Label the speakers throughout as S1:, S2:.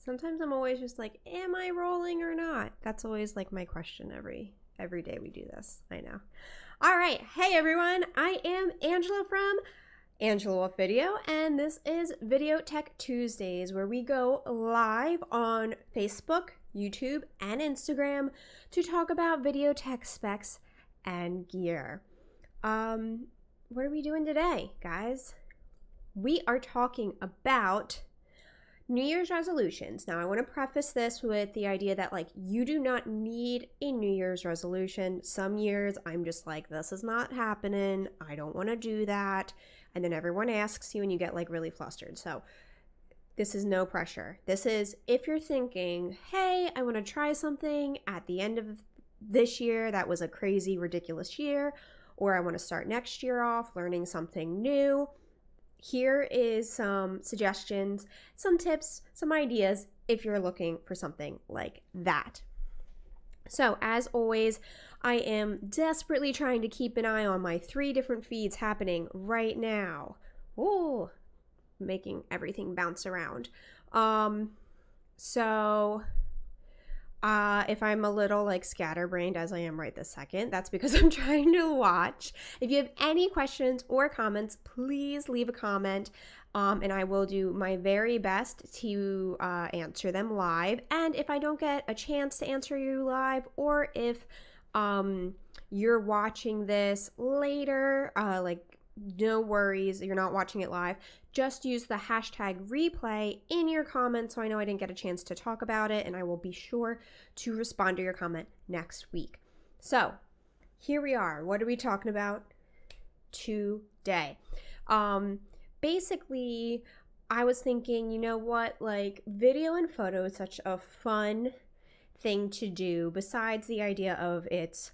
S1: Sometimes I'm always just like, am I rolling or not? That's always like my question every day we do this. I know. All right. Hey everyone. I am Angela from Angela with Video, and this is Video Tech Tuesdays, where we go live on Facebook, YouTube, and Instagram to talk about video tech specs and gear. What are we doing today, guys? We are talking about New Year's resolutions. Now, I want to preface this with the idea that, like, you do not need a New Year's resolution. Some years I'm just like, this is not happening. I don't want to do that. And then everyone asks you and you get like really flustered. So this is no pressure. This is if you're thinking, hey, I want to try something at the end of this year that was a crazy, ridiculous year, or I want to start next year off learning something new. Here is some suggestions, some tips, some ideas if you're looking for something like that. So as always, I am desperately trying to keep an eye on my 3 different feeds happening right now. Ooh, making everything bounce around. If I'm a little like scatterbrained as I am right this second, that's because I'm trying to watch. If you have any questions or comments, please leave a comment, and I will do my very best to answer them live. And if I don't get a chance to answer you live, or if you're watching this later, no worries, you're not watching it live. Just use the hashtag replay in your comments so I know I didn't get a chance to talk about it, and I will be sure to respond to your comment next week. So here we are. What are we talking about today? Basically, I was thinking, you know what, like video and photo is such a fun thing to do, besides the idea of it's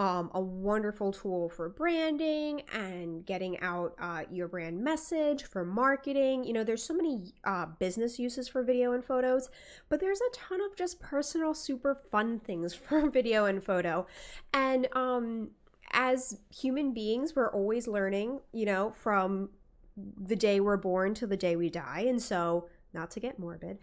S1: a wonderful tool for branding and getting out your brand message, for marketing. You know, there's so many business uses for video and photos, but there's a ton of just personal, super fun things for video and photo. And as human beings, we're always learning, you know, from the day we're born to the day we die. And so, not to get morbid,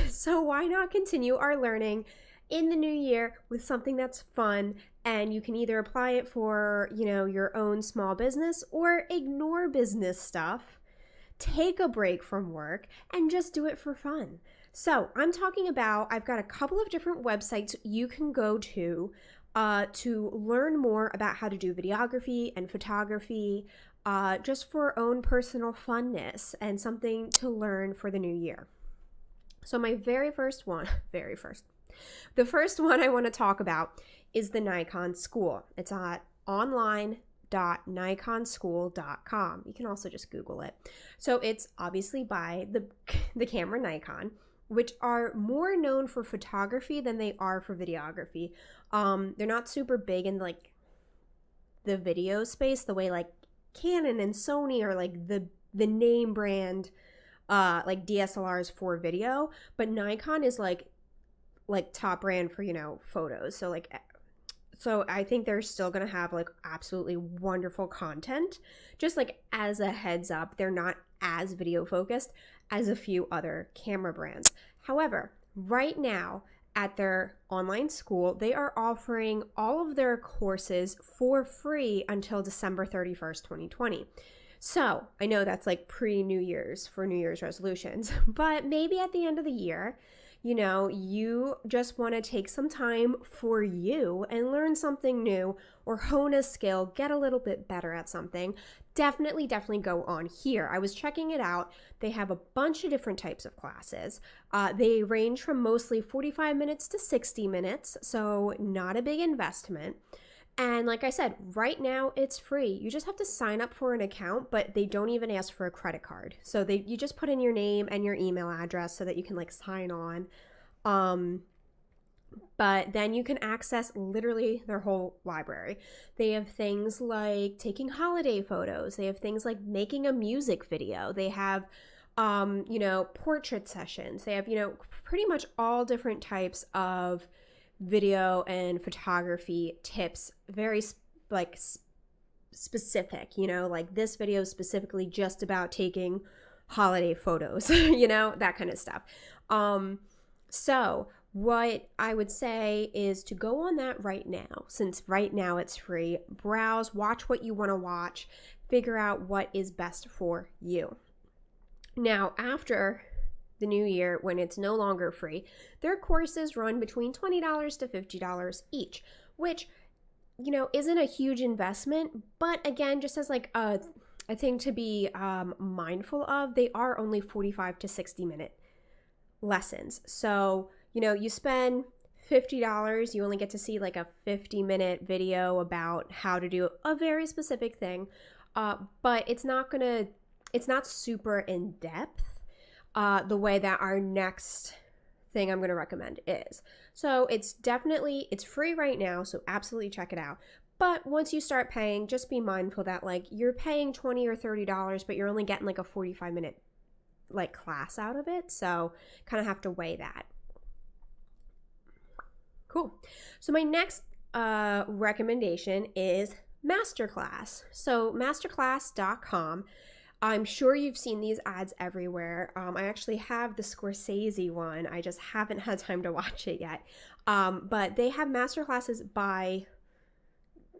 S1: so why not continue our learning in the new year with something that's fun, and you can either apply it for, you know, your own small business or ignore business stuff, take a break from work, and just do it for fun. So I'm talking about, I've got a couple of different websites you can go to learn more about how to do videography and photography, just for own personal funness and something to learn for the new year. So my the first one I want to talk about is the Nikon School. It's at online.nikonschool.com. You can also just Google it. So it's obviously by the camera Nikon, which are more known for photography than they are for videography. They're not super big in like the video space, the way like Canon and Sony are like the name brand like DSLRs for video, but Nikon is like top brand for, you know, photos. So I think they're still gonna have like absolutely wonderful content. Just like as a heads up, they're not as video focused as a few other camera brands. However, right now at their online school, they are offering all of their courses for free until December 31st, 2020. So I know that's like pre-New Year's for New Year's resolutions, but maybe at the end of the year, you know, you just want to take some time for you and learn something new or hone a skill, get a little bit better at something. Definitely go on here. I was checking it out. They have a bunch of different types of classes. They range from mostly 45 minutes to 60 minutes, so not a big investment. And like I said, right now it's free. You just have to sign up for an account, but they don't even ask for a credit card. So you just put in your name and your email address so that you can like sign on. But then you can access literally their whole library. They have things like taking holiday photos. They have things like making a music video. They have, you know, portrait sessions. They have, you know, pretty much all different types of video and photography tips, very specific, you know, like this video is specifically just about taking holiday photos, you know, that kind of stuff. So what I would say is to go on that right now, since right now it's free. Browse, watch what you want to watch, figure out what is best for you. Now, after the new year, when it's no longer free, their courses run between $20 to $50 each, which, isn't a huge investment, but again, just as like a thing to be mindful of, they are only 45 to 60-minute lessons. So, you spend $50, you only get to see like a 50-minute video about how to do a very specific thing, but it's not super in depth the way that our next thing I'm going to recommend is. So it's free right now, so absolutely check it out. But once you start paying, just be mindful that like you're paying $20 or $30, but you're only getting like a 45-minute like class out of it. So kind of have to weigh that. Cool. So my next recommendation is Masterclass. So masterclass.com. I'm sure you've seen these ads everywhere. I actually have the Scorsese one. I just haven't had time to watch it yet. But they have masterclasses by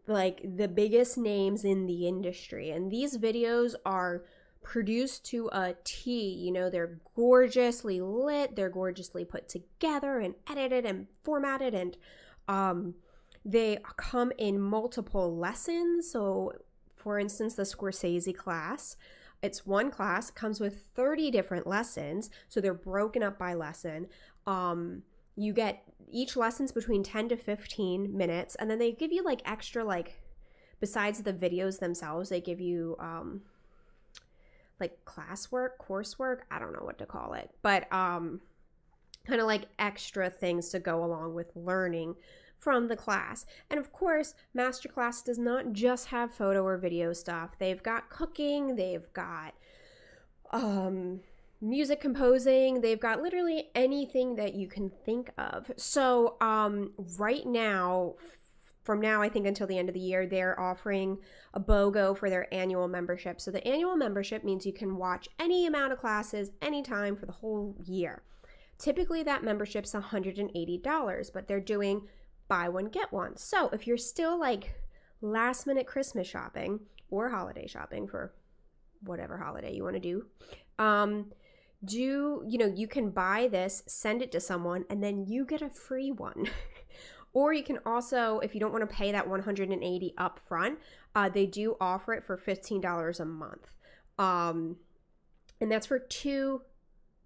S1: like the biggest names in the industry. And these videos are produced to a T. They're gorgeously lit. They're gorgeously put together and edited and formatted. And they come in multiple lessons. So for instance, the Scorsese class, it's one class, it comes with 30 different lessons. So they're broken up by lesson. You get each lesson's between 10 to 15 minutes. And then they give you like extra, like besides the videos themselves, they give you like coursework. I don't know what to call it, but kind of like extra things to go along with learning from the class. And of course, Masterclass does not just have photo or video stuff. They've got cooking, they've got music composing, they've got literally anything that you can think of. So right now, from now I think until the end of the year, they're offering a BOGO for their annual membership. So the annual membership means you can watch any amount of classes anytime for the whole year. Typically that membership's $180, but they're doing buy one, get one. So if you're still like last minute Christmas shopping or holiday shopping for whatever holiday you want to do, you can buy this, send it to someone, and then you get a free one. Or you can also, if you don't want to pay that $180 up front, they do offer it for $15 a month. And that's for 2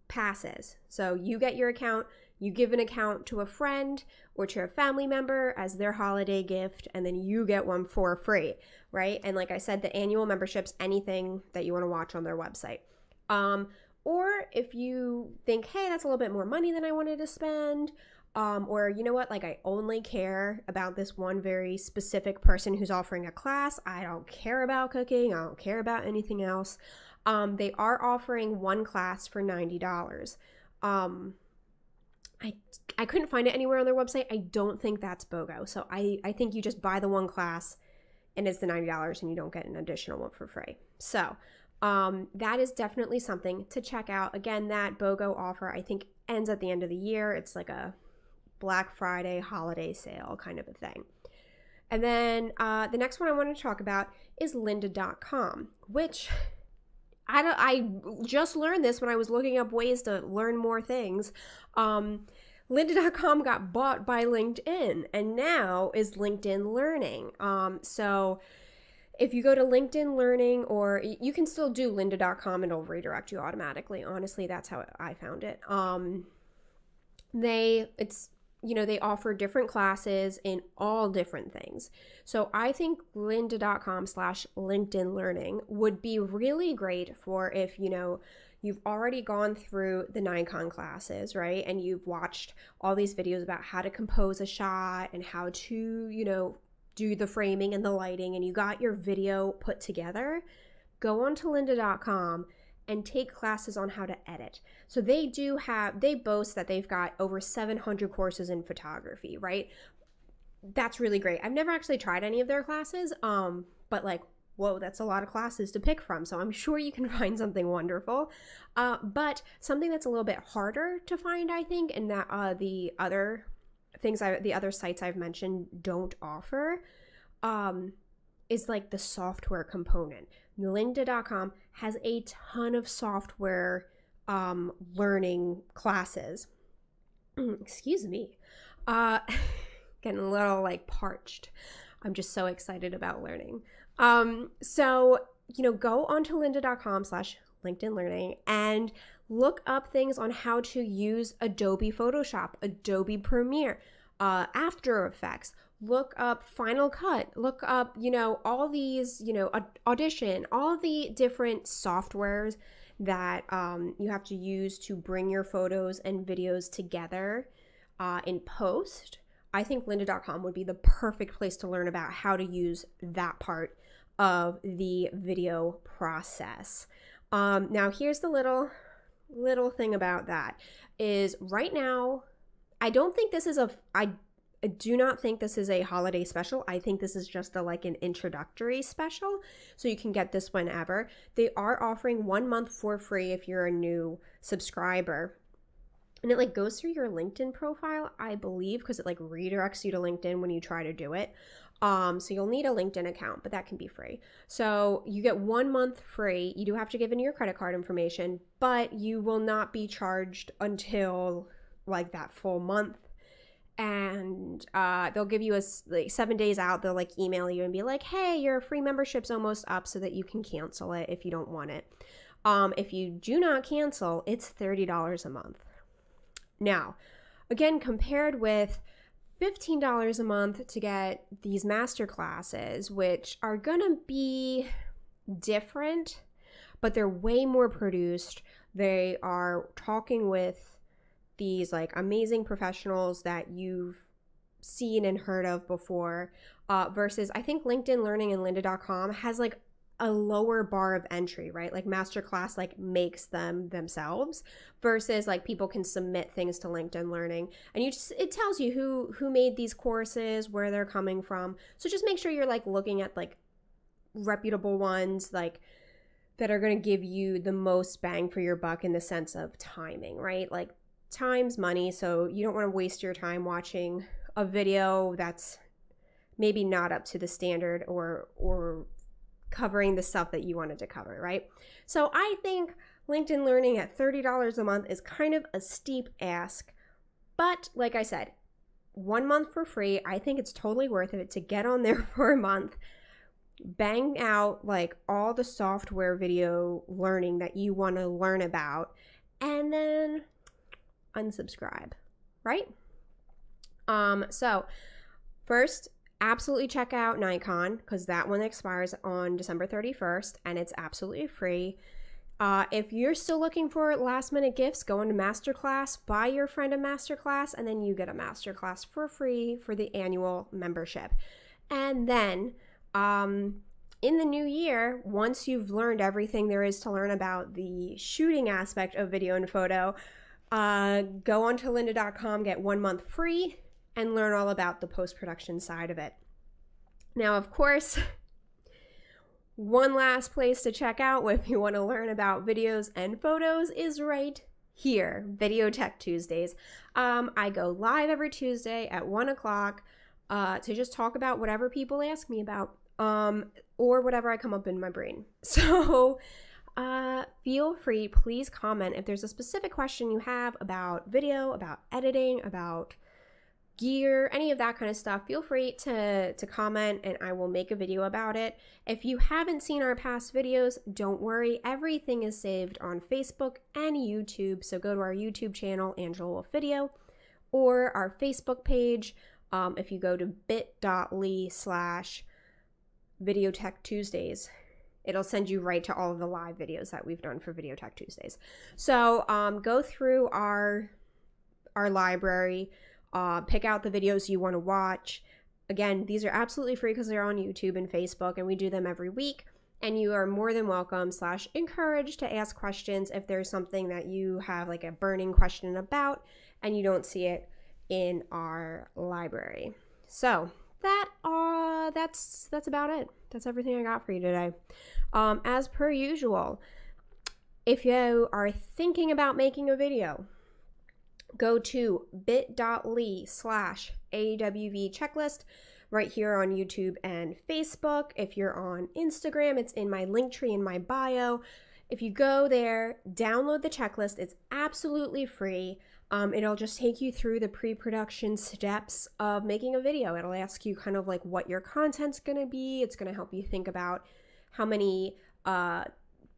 S1: passes. So you get your account, you give an account to a friend or to a family member as their holiday gift, and then you get one for free, right? And like I said, the annual membership's anything that you want to watch on their website. Or if you think, hey, that's a little bit more money than I wanted to spend, or you know what, like I only care about this one very specific person who's offering a class. I don't care about cooking. I don't care about anything else. They are offering one class for $90. I couldn't find it anywhere on their website. I don't think that's BOGO. So I think you just buy the one class and it's the $90 and you don't get an additional one for free. So that is definitely something to check out. Again, that BOGO offer I think ends at the end of the year. It's like a Black Friday holiday sale kind of a thing. And then the next one I want to talk about is lynda.com, which I just learned this when I was looking up ways to learn more things. Lynda.com got bought by LinkedIn and now is LinkedIn Learning. So if you go to LinkedIn Learning, or you can still do lynda.com and it'll redirect you automatically. Honestly, that's how I found it. They offer different classes in all different things. So I think lynda.com/LinkedIn Learning would be really great for if, you've already gone through the Nikon classes, right? And you've watched all these videos about how to compose a shot and how to, do the framing and the lighting, and you got your video put together. Go on to lynda.com and take classes on how to edit. So they boast that they've got over 700 courses in photography, right? That's really great. I've never actually tried any of their classes, but like whoa, that's a lot of classes to pick from. So I'm sure you can find something wonderful. But something that's a little bit harder to find, I think, and that the other sites I've mentioned don't offer, is like the software component. Lynda.com has a ton of software learning classes. Excuse me. Getting a little like parched. I'm just so excited about learning. So, go onto lynda.com/LinkedIn Learning and look up things on how to use Adobe Photoshop, Adobe Premiere, After Effects. Look up Final Cut. Look up, all these, Audition, all the different softwares that you have to use to bring your photos and videos together in post. I think lynda.com would be the perfect place to learn about how to use that part of the video process. Now, here's the little thing about that is right now, I do not think this is a holiday special. I think this is just an introductory special, so you can get this whenever. They are offering 1 month for free if you're a new subscriber. And it goes through your LinkedIn profile, I believe, because it redirects you to LinkedIn when you try to do it. So you'll need a LinkedIn account, but that can be free. So you get 1 month free. You do have to give in your credit card information, but you will not be charged until that full month. And they'll give you 7 days out. They'll email you and be like, hey, your free membership's almost up, so that you can cancel it if you don't want it. If you do not cancel, it's $30 a month. Now, again, compared with $15 a month to get these master classes, which are gonna be different, but they're way more produced. They are talking with these amazing professionals that you've seen and heard of before, versus I think LinkedIn Learning and lynda.com has a lower bar of entry, right? Masterclass makes them themselves, versus people can submit things to LinkedIn Learning, and it tells you who made these courses, where they're coming from. So just make sure you're looking at reputable ones that are going to give you the most bang for your buck in the sense of timing, right? Time's money, so you don't want to waste your time watching a video that's maybe not up to the standard or covering the stuff that you wanted to cover, right? So I think LinkedIn Learning at $30 a month is kind of a steep ask, but like I said, 1 month for free. I think it's totally worth it to get on there for a month, bang out all the software video learning that you want to learn about, and then unsubscribe, right? So first, absolutely check out Nikon, because that one expires on December 31st and it's absolutely free. If you're still looking for last minute gifts, go into Masterclass, buy your friend a Masterclass, and then you get a Masterclass for free for the annual membership. And then in the new year, once you've learned everything there is to learn about the shooting aspect of video and photo, go onto lynda.com, get 1 month free, and learn all about the post-production side of it. Now, of course, one last place to check out if you want to learn about videos and photos is right here, Video Tech Tuesdays. I go live every Tuesday at 1 o'clock to just talk about whatever people ask me about, or whatever I come up in my brain. So feel free, please comment if there's a specific question you have about video, about editing, about gear, any of that kind of stuff. Feel free to comment and I will make a video about it. If you haven't seen our past videos, don't worry, everything is saved on Facebook and YouTube. So go to our YouTube channel, Angela Wolf Video, or our Facebook page. If you go to bit.ly/Videotech Tuesdays, it'll send you right to all of the live videos that we've done for Videotech Tuesdays. So go through our library, pick out the videos you want to watch. Again, these are absolutely free because they're on YouTube and Facebook, and we do them every week. And you are more than welcome / encouraged to ask questions if there's something that you have a burning question about and you don't see it in our library. So that's about it. That's everything I got for you today. As per usual, if you are thinking about making a video, go to bit.ly/AWV checklist right here on YouTube and Facebook. If you're on Instagram, it's in my link tree in my bio. If you go there, download the checklist. It's absolutely free. It'll just take you through the pre-production steps of making a video. It'll ask you kind of like what your content's going to be. It's going to help you think about how many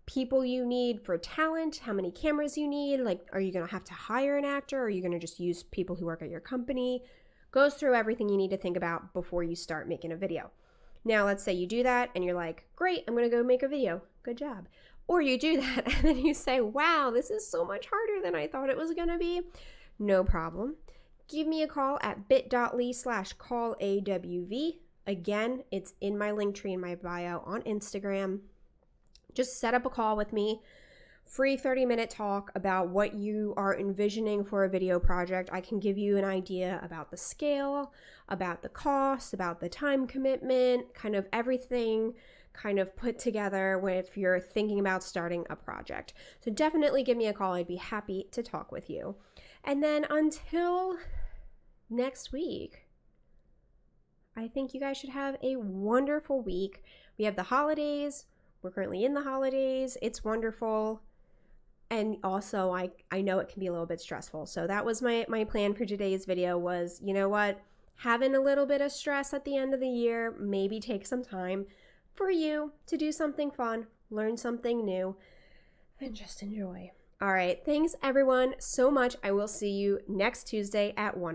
S1: people you need for talent, how many cameras you need. Like, are you going to have to hire an actor? Or are you going to just use people who work at your company? Goes through everything you need to think about before you start making a video. Now, let's say you do that and you're like, great, I'm going to go make a video. Good job. Or you do that and then you say, wow, this is so much harder than I thought it was going to be. No problem. Give me a call at bit.ly/callawv. Again, it's in my link tree in my bio on Instagram. Just set up a call with me. Free 30-minute talk about what you are envisioning for a video project. I can give you an idea about the scale, about the cost, about the time commitment, kind of everything kind of put together if you're thinking about starting a project. So definitely give me a call. I'd be happy to talk with you. And then until next week, I think you guys should have a wonderful week. We have the holidays. We're currently in the holidays. It's wonderful. And also, I know it can be a little bit stressful. So that was my plan for today's video was, you know what? Having a little bit of stress at the end of the year, maybe take some time for you to do something fun, learn something new, and just enjoy. All right. Thanks, everyone, so much. I will see you next Tuesday at 1.